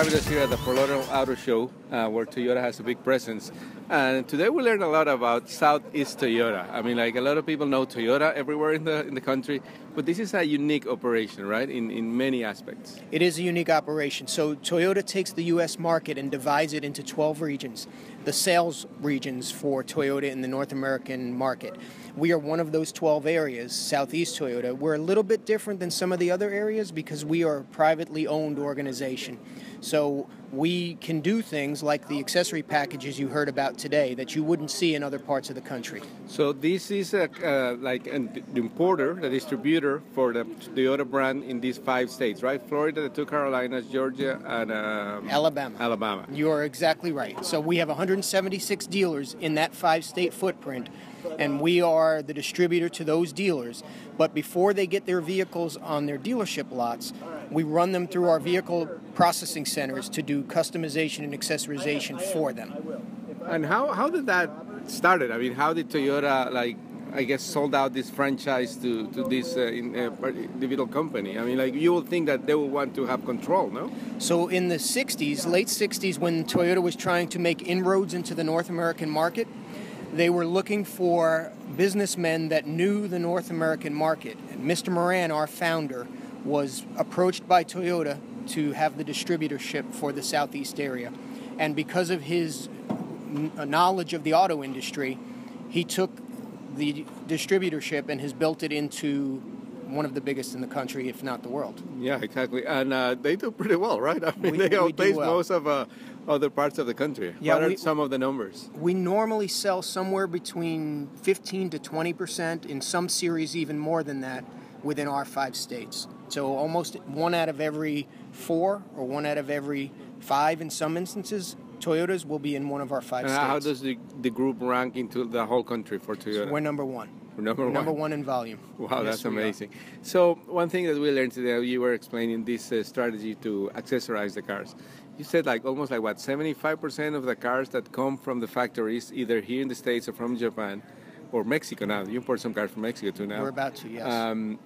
having us here at the Lauderdale Auto Show, where Toyota has a big presence. And today we learned a lot about Southeast Toyota. I mean, like a lot of people know Toyota everywhere in the country, but this is a unique operation, right? In many aspects. It is a unique operation. So Toyota takes the U.S. market and divides it into 12 regions, the sales regions for Toyota in the North American market. We are one of those 12 areas, Southeast Toyota. We're a little bit different than some of the other areas because we are a privately owned organization. So we can do things like the accessory packages you heard about today that you wouldn't see in other parts of the country. So this is like an importer, the distributor for the Toyota brand in these 5 states, right? Florida, the 2 Carolinas, Georgia, and Alabama. You are exactly right. So we have 176 dealers in that 5-state footprint, and we are the distributor to those dealers. But before they get their vehicles on their dealership lots, we run them through our vehicle processing centers to do customization and accessorization for them. And how did that started? I mean, how did Toyota, I guess, sold out this franchise to this individual company? I mean, like, you would think that they would want to have control, no? So in the 60s, late 60s, when Toyota was trying to make inroads into the North American market, they were looking for businessmen that knew the North American market. And Mr. Moran, our founder, was approached by Toyota to have the distributorship for the Southeast area. And because of his knowledge of the auto industry, he took the distributorship and has built it into one of the biggest in the country, if not the world. Yeah, exactly. And they do pretty well, right? I mean, they outpace most of other parts of the country. Yeah, what are some of the numbers? We normally sell somewhere between 15 to 20%, in some series even more than that, within our 5 states. So almost 1 out of every 4 or 1 out of every 5 in some instances, Toyotas will be in one of our 5 states. How does the group rank into the whole country for Toyota? So we're number 1. We're number 1 in volume. Wow, that's amazing. So one thing that we learned today, you were explaining this strategy to accessorize the cars. You said almost 75% of the cars that come from the factories, either here in the States or from Japan, or Mexico now. You import some cars from Mexico too now. We're about to, yes.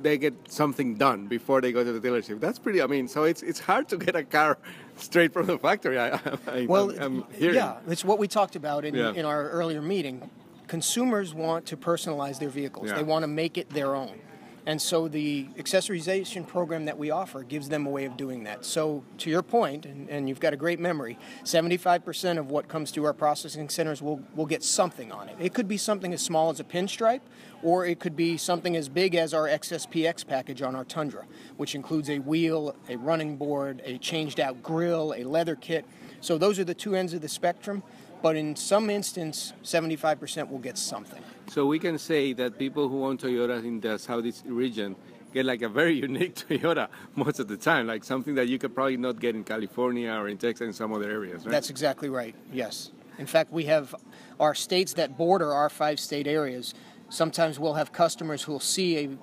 They get something done before they go to the dealership. That's pretty. I mean, so it's hard to get a car straight from the factory. I'm hearing. Yeah, it's what we talked about in our earlier meeting. Consumers want to personalize their vehicles. Yeah. They want to make it their own. And so the accessorization program that we offer gives them a way of doing that. So to your point, and you've got a great memory, 75% of what comes to our processing centers will get something on it. It could be something as small as a pinstripe, or it could be something as big as our XSPX package on our Tundra, which includes a wheel, a running board, a changed out grille, a leather kit. So those are the 2 ends of the spectrum. But in some instance, 75% will get something. So we can say that people who own Toyota in the Southeast region get a very unique Toyota most of the time, like something that you could probably not get in California or in Texas and some other areas, right? That's exactly right, yes. In fact, we have our states that border our 5-state areas. Sometimes we'll have customers who will see a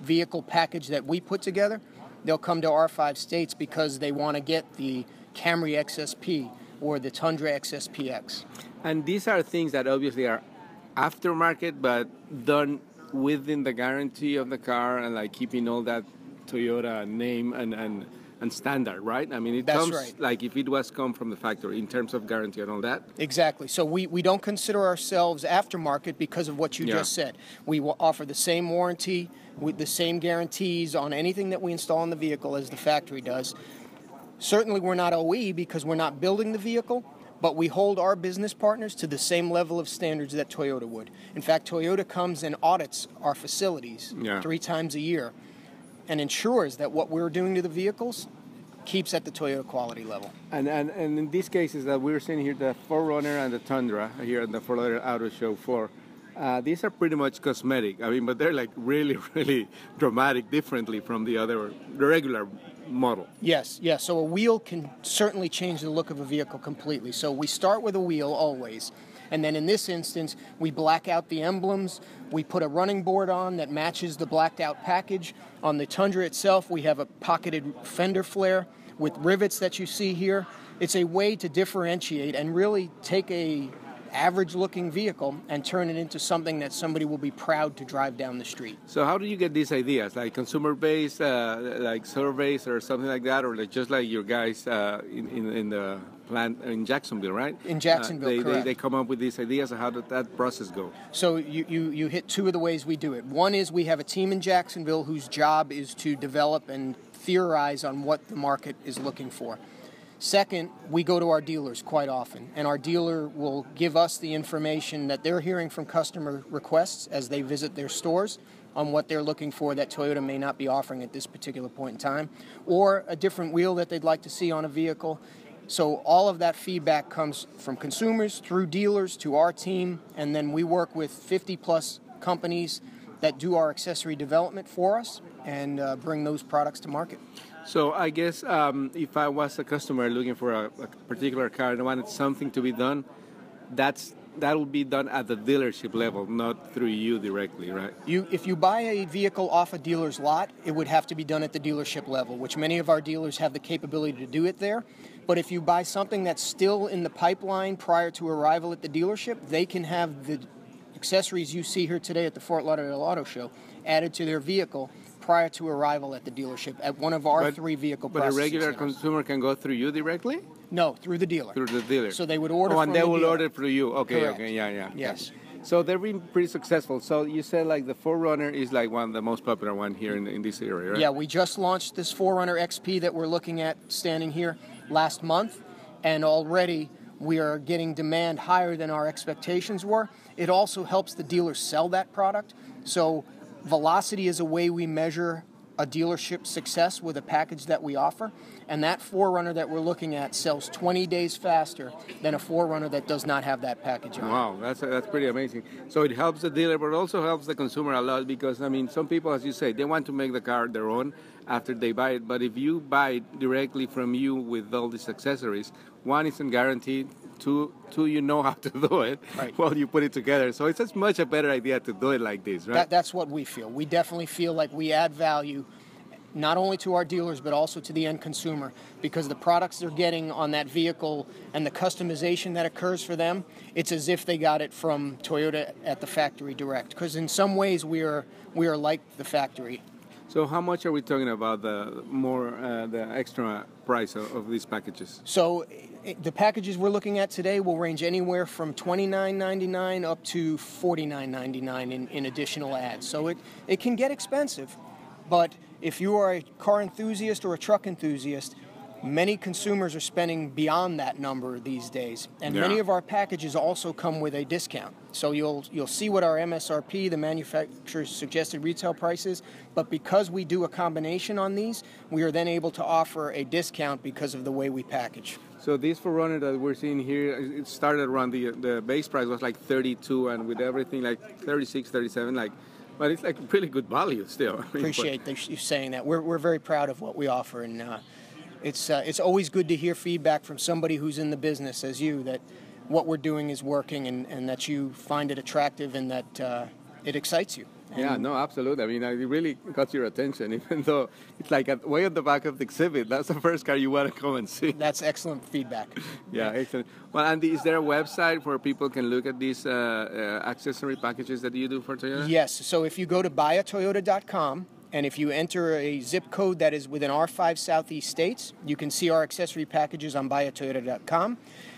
vehicle package that we put together. They'll come to our 5 states because they want to get the Camry XSP or the Tundra XSPX. And these are things that obviously are aftermarket, but done within the guarantee of the car and keeping all that Toyota name and standard, right? I mean, it That's comes right. like if it was come from the factory in terms of guarantee and all that. Exactly. So we don't consider ourselves aftermarket because of what you just said. We will offer the same warranty with the same guarantees on anything that we install in the vehicle as the factory does. Certainly we're not OE because we're not building the vehicle, but we hold our business partners to the same level of standards that Toyota would. In fact, Toyota comes and audits our facilities 3 times a year and ensures that what we're doing to the vehicles keeps at the Toyota quality level. And in these cases that we're seeing here, the 4Runner and the Tundra here at the Fort Lauderdale Auto Show floor, these are pretty much cosmetic. I mean, but they're really, really dramatic, differently from the regular model. Yes. So a wheel can certainly change the look of a vehicle completely. So we start with a wheel always. And then in this instance, we black out the emblems. We put a running board on that matches the blacked out package. On the Tundra itself, we have a pocketed fender flare with rivets that you see here. It's a way to differentiate and really take a average-looking vehicle and turn it into something that somebody will be proud to drive down the street. So how do you get these ideas? Like consumer-based, like surveys or something like that, or like just like your guys in the plant in Jacksonville, right? In Jacksonville, correct. They come up with these ideas. How did that process go? So you hit two of the ways we do it. One is we have a team in Jacksonville whose job is to develop and theorize on what the market is looking for. Second, we go to our dealers quite often, and our dealer will give us the information that they're hearing from customer requests as they visit their stores on what they're looking for that Toyota may not be offering at this particular point in time, or a different wheel that they'd like to see on a vehicle. So all of that feedback comes from consumers through dealers to our team, and then we work with 50-plus companies that do our accessory development for us and bring those products to market. So I guess if I was a customer looking for a particular car and I wanted something to be done, that will be done at the dealership level, not through you directly, right? If you buy a vehicle off a dealer's lot, it would have to be done at the dealership level, which many of our dealers have the capability to do it there. But if you buy something that's still in the pipeline prior to arrival at the dealership, they can have the accessories you see here today at the Fort Lauderdale Auto Show added to their vehicle prior to arrival at the dealership at one of our 3 vehicle processing But a regular centers. consumer can go through you directly? No, through the dealer. Through the dealer. So they would order from and they the will dealer. order through you. Okay, Correct. okay, yeah. Yes. So they've been pretty successful. So you said like the 4Runner is like one of the most popular one here in this area, right? Yeah, we just launched this 4Runner XP that we're looking at standing here last month, and already we are getting demand higher than our expectations were. It also helps the dealers sell that product. So velocity is a way we measure a dealership success with a package that we offer, and that 4Runner that we're looking at sells 20 days faster than a 4Runner that does not have that package on. Wow, that's pretty amazing. So it helps the dealer, but it also helps the consumer a lot because, I mean, some people, as you say, they want to make the car their own after they buy it, but if you buy it directly from you with all these accessories, one, isn't guaranteed, two, you know how to do it while you put it together. So it's much a better idea to do it like this, right? That's what we feel. We definitely feel like we add value not only to our dealers but also to the end consumer, because the products they're getting on that vehicle and the customization that occurs for them, it's as if they got it from Toyota at the factory direct, because in some ways we are like the factory. So how much are we talking about the extra price of these packages? So the packages we're looking at today will range anywhere from $29.99 up to $49.99 in additional ads. So it can get expensive, but if you are a car enthusiast or a truck enthusiast, many consumers are spending beyond that number these days, and many of our packages also come with a discount. So you'll see what our MSRP, the manufacturer's suggested retail price is, but because we do a combination on these, we are then able to offer a discount because of the way we package. So this 4Runner that we're seeing here, it started around the base price was like 32, and with everything like 36, 37, like. But it's like really good value still. I mean, Appreciate you saying that. We're very proud of what we offer, and it's always good to hear feedback from somebody who's in the business as you, that what we're doing is working and that you find it attractive and that it excites you. Yeah, no, absolutely. I mean, it really got your attention, even though it's like way at the back of the exhibit. That's the first car you want to come and see. That's excellent feedback. Yeah, excellent. Well, Andy, is there a website where people can look at these accessory packages that you do for Toyota? Yes. So if you go to buyatoyota.com, and if you enter a zip code that is within our 5 Southeast states, you can see our accessory packages on buyatoyota.com.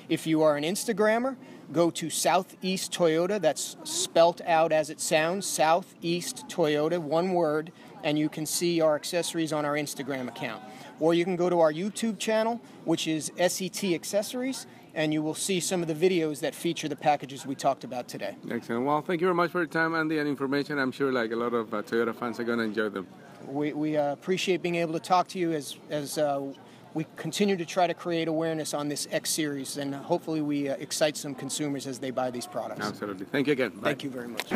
If you are an Instagrammer, go to Southeast Toyota, that's spelt out as it sounds, Southeast Toyota, one word, and you can see our accessories on our Instagram account. Or you can go to our YouTube channel, which is SET Accessories, and you will see some of the videos that feature the packages we talked about today. Excellent. Well, thank you very much for your time, Andy, and information. I'm sure like a lot of Toyota fans are going to enjoy them. We appreciate being able to talk to you as we continue to try to create awareness on this X Series, and hopefully we excite some consumers as they buy these products. Absolutely. Thank you again. Bye. Thank you very much.